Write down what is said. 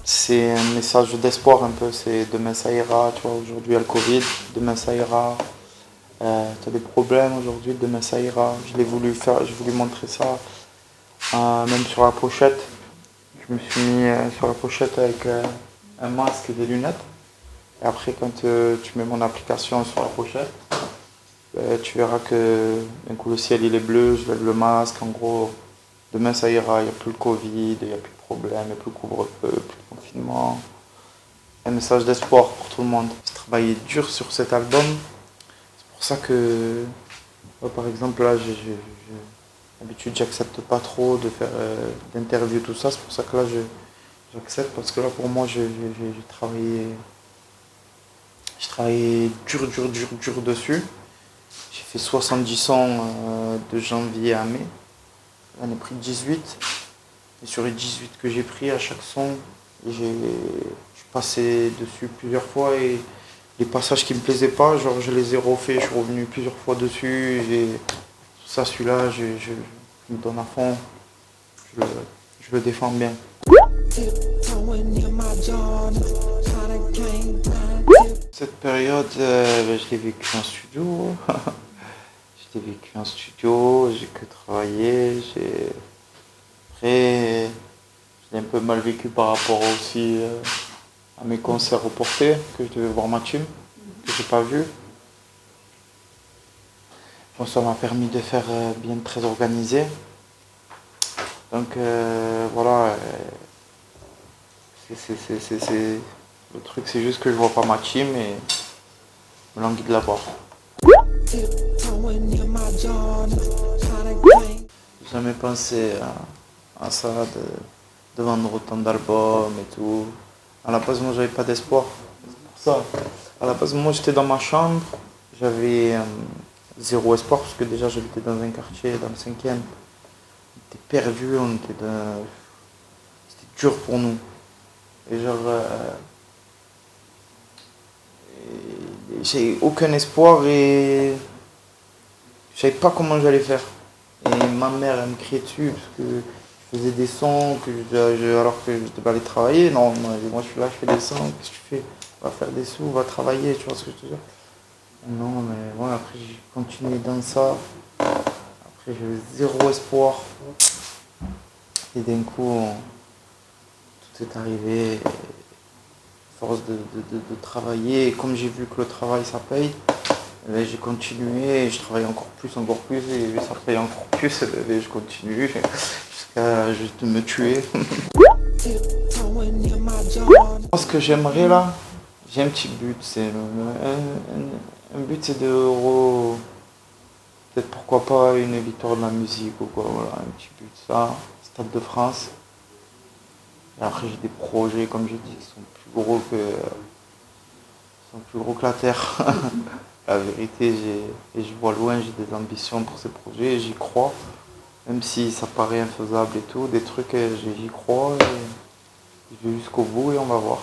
C'est un message d'espoir un peu, c'est demain ça ira, tu vois, aujourd'hui il y a le Covid, demain ça ira. Tu as des problèmes aujourd'hui, demain ça ira. Je l'ai voulu faire, j'ai voulu montrer ça, même sur la pochette. Je me suis mis sur la pochette avec un masque et des lunettes. Et après, quand tu mets mon application sur la pochette, tu verras que d'un coup le ciel il est bleu, je lève le masque. En gros, demain ça ira, il n'y a plus le Covid, il n'y a plus de problème, il n'y a plus le couvre-feu, plus de confinement. Un message d'espoir pour tout le monde. J'ai travaillé dur sur cet album. C'est pour ça que, par exemple, là, d'habitude, j'accepte pas trop de faire d'interviews, tout ça. C'est pour ça que là, j'accepte parce que là, pour moi, j'ai travaillé dur dessus. J'ai fait 70 sons de janvier à mai. J'en ai pris 18. Et sur les 18 que j'ai pris, à chaque son, je suis passé dessus plusieurs fois et les passages qui me plaisaient pas, genre je les ai refaits, je suis revenu plusieurs fois dessus. Ça, celui-là, je me donne à fond, je le défends bien. Cette période, je l'ai vécu en studio. Je l'ai vécu en studio, j'ai que travaillé, Après, je l'ai un peu mal vécu par rapport aussi à mes concerts reportés, que je devais voir ma team, que j'ai pas vu. Bon, ça m'a permis de faire bien très organisé. Donc voilà, le truc c'est juste que je vois pas ma team et je me languis de la voir. J'ai jamais pensé à ça, de vendre autant d'albums et tout. À la base, moi, j'avais pas d'espoir. C'est pour ça. À la base, moi, j'étais dans ma chambre. J'avais zéro espoir parce que déjà, j'habitais dans un quartier, dans le 5e. On était perdus, c'était dur pour nous. Et genre, j'ai aucun espoir et je savais pas comment j'allais faire. Et ma mère, elle me criait dessus parce que je faisais des sons, alors que je devais aller travailler. Non, moi je suis là, je fais des sons, qu'est-ce que tu fais? Va faire des sous, va travailler, tu vois ce que je te dis? Non, mais voilà, après j'ai continué dans ça. Après j'avais zéro espoir. Et d'un coup, tout est arrivé. Force de travailler. Et comme j'ai vu que le travail ça paye, j'ai continué, et je travaille encore plus, et ça paye encore plus, et je continue jusqu'à juste me tuer. Ce que j'aimerais là, j'ai un petit but, un but c'est peut-être pourquoi pas une victoire de la musique ou quoi, voilà, un petit but, ça, Stade de France. Et après j'ai des projets, comme j'ai dit, qui sont plus gros que la terre. La vérité, je vois loin, j'ai des ambitions pour ces projets, j'y crois. Même si ça paraît infaisable et tout, des trucs, j'y crois et je vais jusqu'au bout et on va voir.